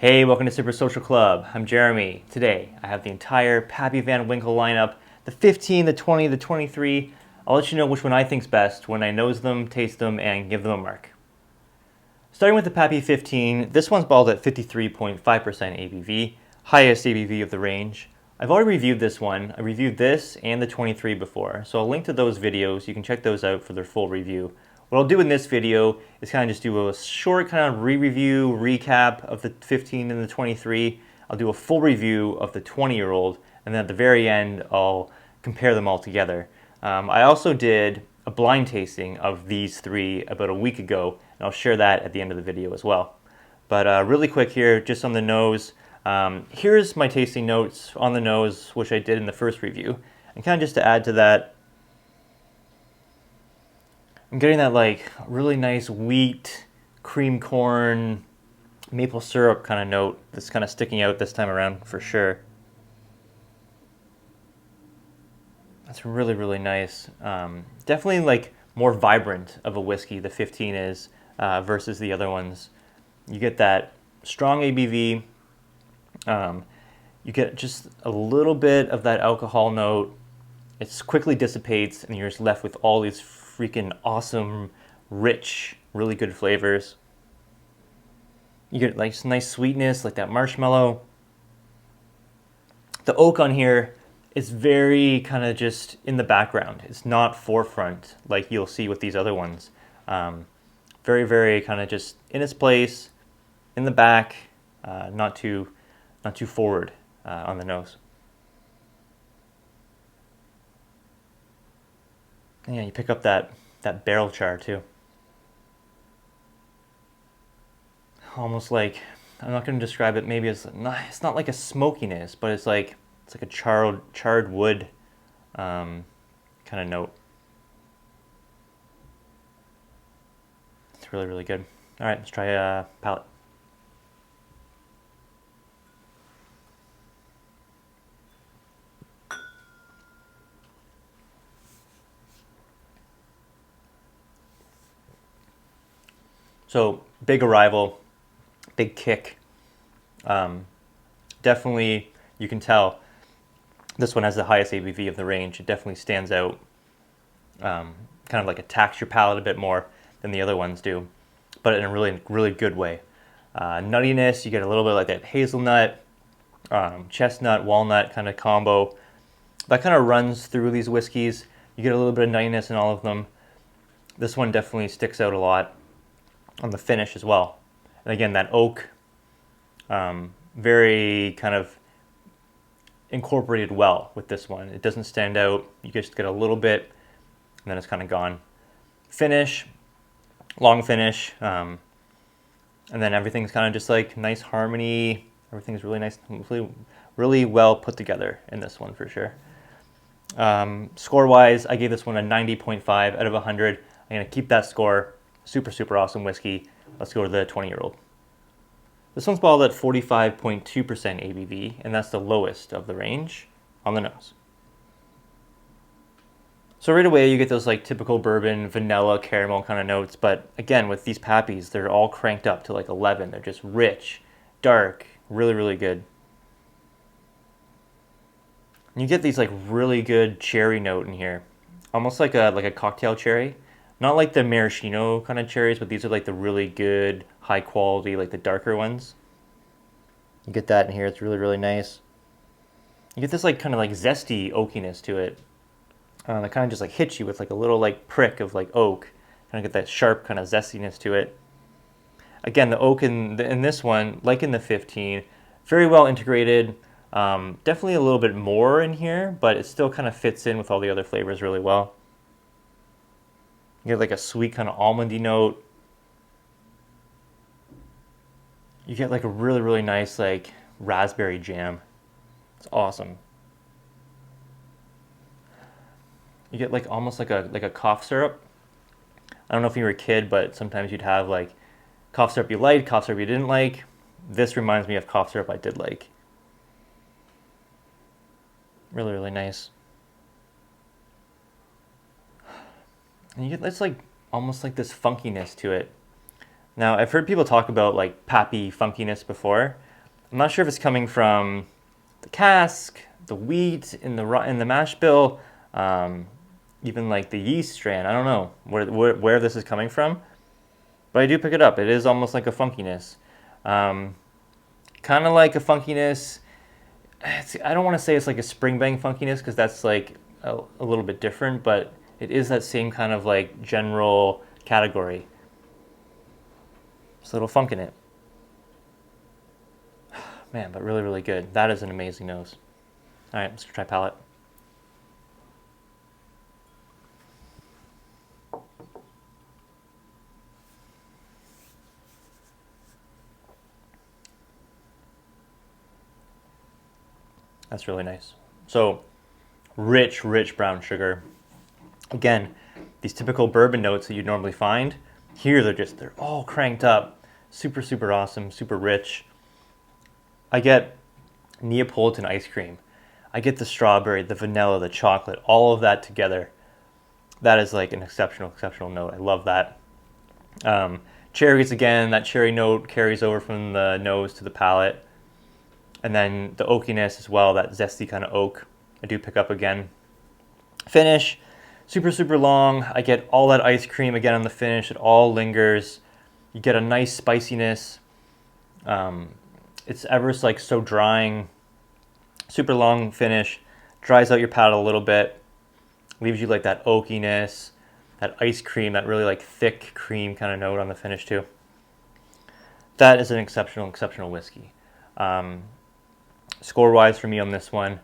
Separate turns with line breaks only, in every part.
Hey, welcome to Super Social Club. I'm Jeremy. Today, I have the entire Pappy Van Winkle lineup, the 15, the 20, the 23. I'll let you know which one I think's best when I nose them, taste them, and give them a mark. Starting with the Pappy 15, this one's bottled at 53.5% ABV, highest ABV of the range. I've already reviewed this one. I reviewed this and the 23 before, so I'll link to those videos. You can check those out for their full review. What I'll do in this video is kind of just do a short kind of re-review, recap of the 15 and the 23. I'll do a full review of the 20-year-old, and then at the very end, I'll compare them all together. I also did a blind tasting of these three about a week ago, and I'll share that at the end of the video as well. But really quick here, just on the nose, here's my tasting notes on the nose, which I did in the first review. And kind of just to add to that, I'm getting that like really nice wheat, cream corn, maple syrup kind of note that's kind of sticking out this time around for sure. That's really, really nice. Definitely like more vibrant of a whiskey, the 15 is, versus the other ones. You get that strong ABV. You get just a little bit of that alcohol note. It quickly dissipates, and you're just left with all these freaking awesome, rich, really good flavors. You get like some nice sweetness, like that marshmallow. The oak on here is very kind of just in the background. It's not forefront like you'll see with these other ones. Very, very kind of just in its place, in the back, not too forward on the nose. And yeah, you pick up that barrel char too. Almost like, I'm not going to describe it. Maybe it's not like a smokiness, but it's like a charred wood kind of note. It's really, really good. All right, let's try palate. So big arrival, big kick. Definitely, you can tell this one has the highest ABV of the range. It definitely stands out, kind of like attacks your palate a bit more than the other ones do, but in a really, really good way. Nuttiness, you get a little bit like that hazelnut, chestnut, walnut kind of combo. That kind of runs through these whiskeys. You get a little bit of nuttiness in all of them. This one definitely sticks out a lot on the finish as well. And again, that oak, very kind of incorporated well with this one. It doesn't stand out. You just get a little bit, and then it's kind of gone. Finish, long finish, and then everything's kind of just like nice harmony. Everything's really nice, really, really well put together in this one for sure. Score-wise, I gave this one a 90.5 out of 100. I'm going to keep that score. Super, super awesome whiskey. Let's go to the 20-year-old. This one's bottled at 45.2% ABV, and that's the lowest of the range on the nose. So right away, you get those like typical bourbon, vanilla, caramel kind of notes, but again, with these Pappies, they're all cranked up to like 11. They're just rich, dark, really, really good. And you get these like really good cherry note in here, almost like a cocktail cherry. Not like the maraschino kind of cherries, but these are like the really good, high quality, like the darker ones. You get that in here. It's really, really nice. You get this like kind of like zesty oakiness to it. That kind of just like hits you with like a little like prick of like oak. Kind of get that sharp kind of zestiness to it. Again, the oak in this one, like in the 15, very well integrated. Definitely a little bit more in here, but it still kind of fits in with all the other flavors really well. You get like a sweet kind of almondy note. You get like a really, really nice like raspberry jam. It's awesome. You get like almost like a cough syrup. I don't know if you were a kid, but sometimes you'd have like cough syrup you liked, cough syrup you didn't like. This reminds me of cough syrup I did like. Really, really nice. And you get this like almost like this funkiness to it. Now, I've heard people talk about like Pappy funkiness before. I'm not sure if it's coming from the cask, the wheat in the mash bill, even like the yeast strain. I don't know where this is coming from, but I do pick it up. It is almost like a funkiness, kind of like a funkiness. I don't want to say it's like a Springbank funkiness because that's like a little bit different, but it is that same kind of like general category. It's a little funk in it. Man, but really, really good. That is an amazing nose. All right, let's try palate. That's really nice. So, rich, rich brown sugar. Again, these typical bourbon notes that you'd normally find, here they're all cranked up. Super, super awesome, super rich. I get Neapolitan ice cream. I get the strawberry, the vanilla, the chocolate, all of that together. That is like an exceptional, exceptional note. I love that. Cherries again, that cherry note carries over from the nose to the palate. And then the oakiness as well, that zesty kind of oak, I do pick up again. Finish, super, super long. I get all that ice cream again on the finish. It all lingers. You get a nice spiciness. It's ever like so drying. Super long finish. Dries out your palate a little bit. Leaves you like that oakiness, that ice cream, that really like thick cream kind of note on the finish too. That is an exceptional, exceptional whiskey. Score-wise for me on this one,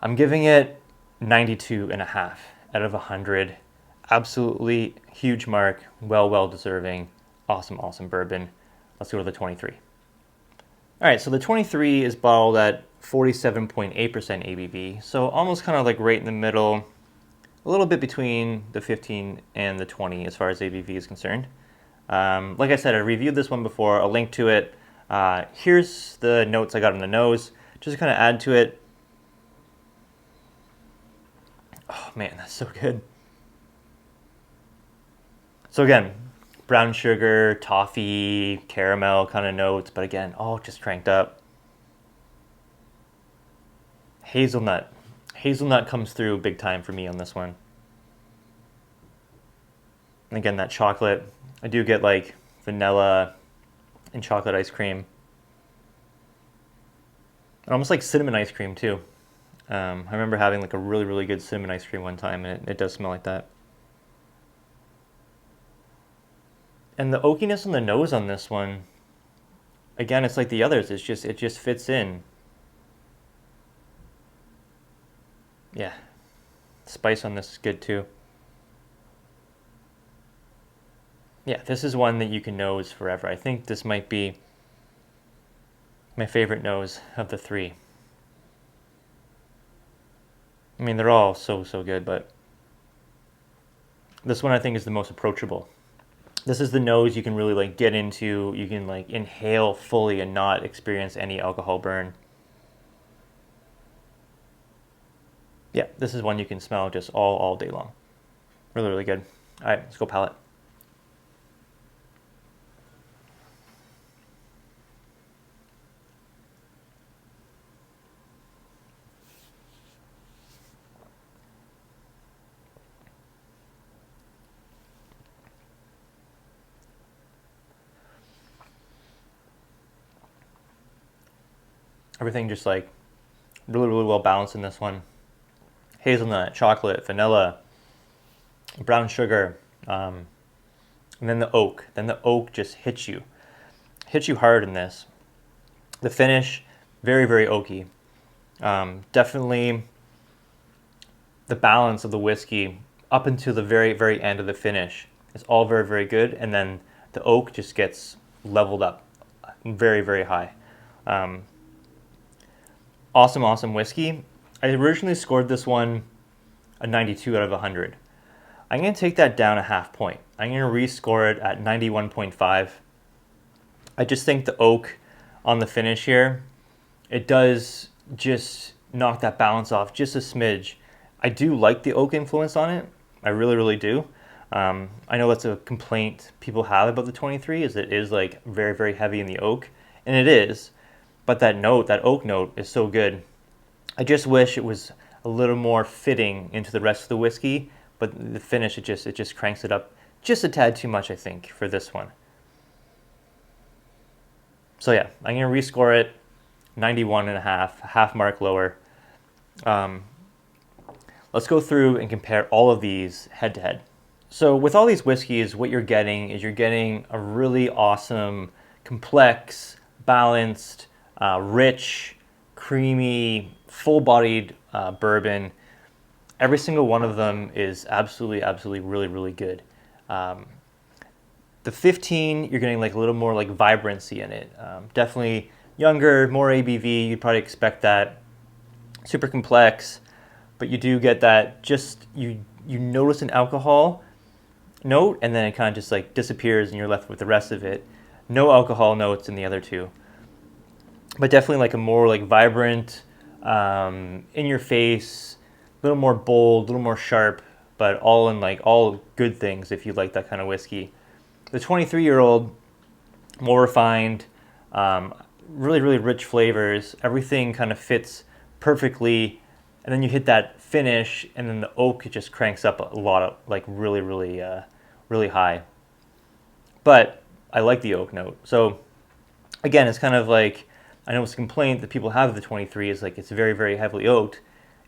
I'm giving it 92.5 out of 100. Absolutely huge mark. Well deserving. Awesome, awesome bourbon. Let's go to the 23. All right, so the 23 is bottled at 47.8% ABV. So almost kind of like right in the middle, a little bit between the 15 and the 20 as far as ABV is concerned. Like I said, I reviewed this one before. I'll link to it. Here's the notes I got on the nose. Just kind of add to it. Oh man, that's so good. So again, brown sugar, toffee, caramel kind of notes, but again, all just cranked up. Hazelnut. Hazelnut comes through big time for me on this one. And again, that chocolate. I do get like vanilla and chocolate ice cream. And almost like cinnamon ice cream too. I remember having like a really, really good cinnamon ice cream one time, and it does smell like that. And the oakiness on the nose on this one, again, it's like the others. It just fits in. Yeah, spice on this is good too. Yeah, this is one that you can nose forever. I think this might be my favorite nose of the three. I mean, they're all so good, but this one I think is the most approachable. This is the nose you can really like get into. You can like inhale fully and not experience any alcohol burn. Yeah, this is one you can smell just all day long. Really, really good. All right, let's go palate. Everything just like really, really well balanced in this one. Hazelnut, chocolate, vanilla, brown sugar, and then the oak. Then the oak just hits you hard in this. The finish, very, very oaky. Definitely the balance of the whiskey up until the very, very end of the finish is all very, very good. And then the oak just gets leveled up very, very high. Awesome, awesome whiskey. I originally scored this one a 92 out of 100. I'm going to take that down a half point. I'm going to rescore it at 91.5. I just think the oak on the finish here, it does just knock that balance off just a smidge. I do like the oak influence on it. I really, really do. I know that's a complaint people have about the 23, is it is like very, very heavy in the oak, and it is. but that note, that oak note, is so good. I just wish it was a little more fitting into the rest of the whiskey, but the finish, it just cranks it up just a tad too much, I think, for this one. So yeah, I'm going to rescore it 91.5, half mark lower. Let's go through and compare all of these head to head. So with all these whiskeys, what you're getting is you're getting a really awesome, complex, balanced, rich, creamy, full-bodied bourbon. Every single one of them is absolutely, really, really good. The 15, you're getting like a little more like vibrancy in it. Definitely younger, more ABV. You'd probably expect that. Super complex, but you do get that. Just you notice an alcohol note, and then it kind of just like disappears, and you're left with the rest of it. No alcohol notes in the other two, but definitely like a more like vibrant, in your face, a little more bold, a little more sharp, but all in like all good things if you like that kind of whiskey. The 23-year-old, more refined, really, really rich flavors. Everything kind of fits perfectly, and then you hit that finish, and then the oak, it just cranks up a lot of like really, really, really high. But I like the oak note. So again, it's kind of like, I know it's a complaint that people have of the 23 is like it's very, very heavily oaked,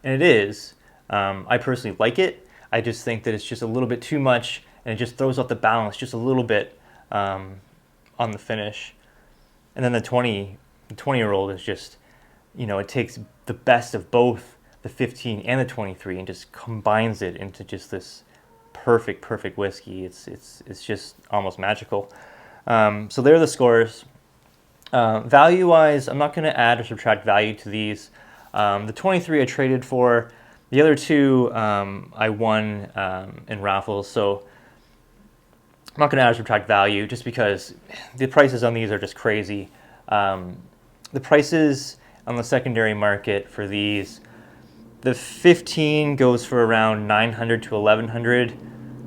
and it is. I personally like it. I just think that it's just a little bit too much, and it just throws off the balance just a little bit on the finish. And then the 20-year-old is just, it takes the best of both the 15 and the 23 and just combines it into just this perfect whiskey. It's just almost magical. So there are the scores. Value-wise, I'm not going to add or subtract value to these. The 23 I traded for. The other two I won in raffles, so I'm not going to add or subtract value just because the prices on these are just crazy. The prices on the secondary market for these, the 15 goes for around $900 to $1,100.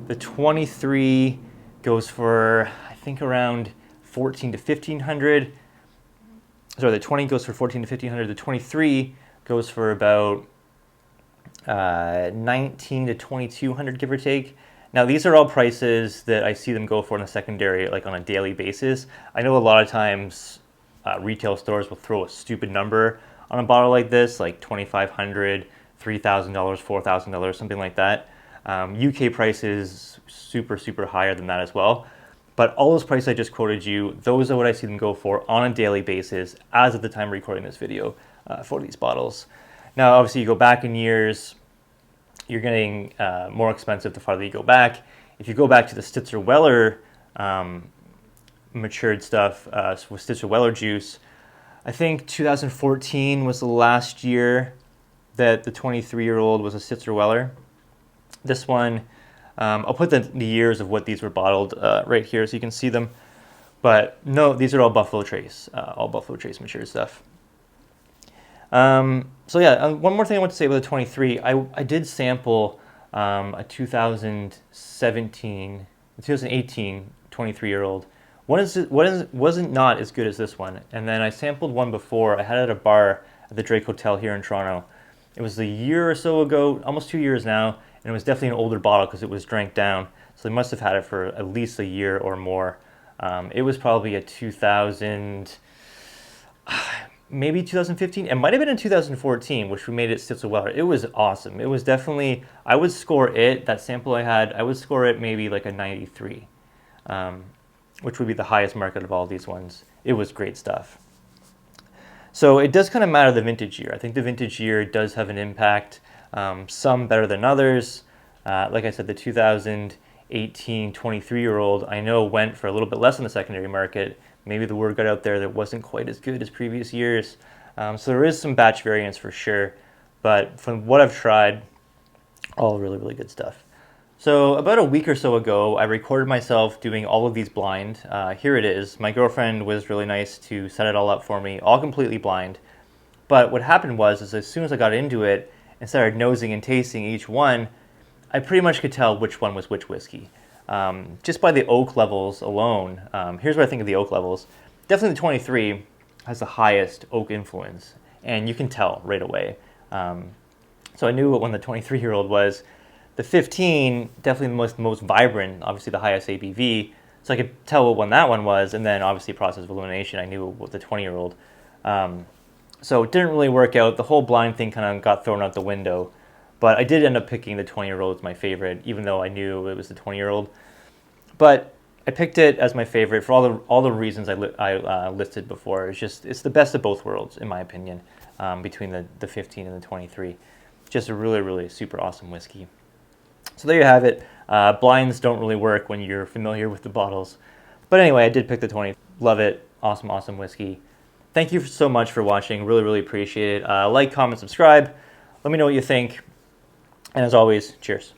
The 23 goes for, I think, around $1,400 to $1,500. Sorry, the 20 goes for $1,400 to $1,500. The 23 goes for about $1,900 to $2,200, give or take. Now, these are all prices that I see them go for in the secondary, like on a daily basis. I know a lot of times retail stores will throw a stupid number on a bottle like this, like $2,500, $3,000, $4,000, something like that. UK prices super higher than that as well. But all those prices I just quoted you, those are what I see them go for on a daily basis as of the time of recording this video for these bottles. Now, obviously, you go back in years, you're getting more expensive the farther you go back. If you go back to the Stitzer Weller matured stuff with Stitzer Weller juice, I think 2014 was the last year that the 23-year-old was a Stitzer Weller. This one, I'll put the years of what these were bottled right here so you can see them. But no, these are all Buffalo Trace matured stuff. So yeah, one more thing I want to say about the 23. I did sample a 2018 23-year-old. Wasn't not as good as this one. And then I sampled one before. I had it at a bar at the Drake Hotel here in Toronto. It was a year or so ago, almost 2 years now, and it was definitely an older bottle because it was drank down. So they must have had it for at least a year or more. It was probably a 2000, maybe 2015. It might have been in 2014, which we made it Stitzer Weller. It was awesome. It was definitely, I would score it, that sample I had, I would score it maybe like a 93, which would be the highest mark out of all these ones. It was great stuff. So it does kind of matter the vintage year. I think the vintage year does have an impact. Some better than others. Like I said, the 2018 23-year-old I know went for a little bit less in the secondary market. Maybe the word got out there that it wasn't quite as good as previous years. So there is some batch variance for sure. But from what I've tried, all really good stuff. So about a week or so ago, I recorded myself doing all of these blind. Here it is. My girlfriend was really nice to set it all up for me, all completely blind. But what happened was, is as soon as I got into it and started nosing and tasting each one, I pretty much could tell which one was which whiskey. Just by the oak levels alone. Here's what I think of the oak levels. Definitely the 23. has the highest oak influence, and you can tell right away. So I knew what one the 23-year-old was. The 15, definitely the most vibrant, obviously the highest ABV. So I could tell what one that one was, and then obviously process of elimination, I knew what the 20-year-old. So it didn't really work out. The whole blind thing kind of got thrown out the window. But I did end up picking the 20-year-old as my favorite, even though I knew it was the 20-year-old. But I picked it as my favorite for all the reasons I listed before. It's the best of both worlds, in my opinion, between the 15 and the 23. Just a really, really super awesome whiskey. So there you have it. Blinds don't really work when you're familiar with the bottles. But anyway, I did pick the 20. Love it. Awesome, awesome whiskey. Thank you so much for watching. Really, really appreciate it. Like, comment, subscribe. Let me know what you think. And as always, cheers.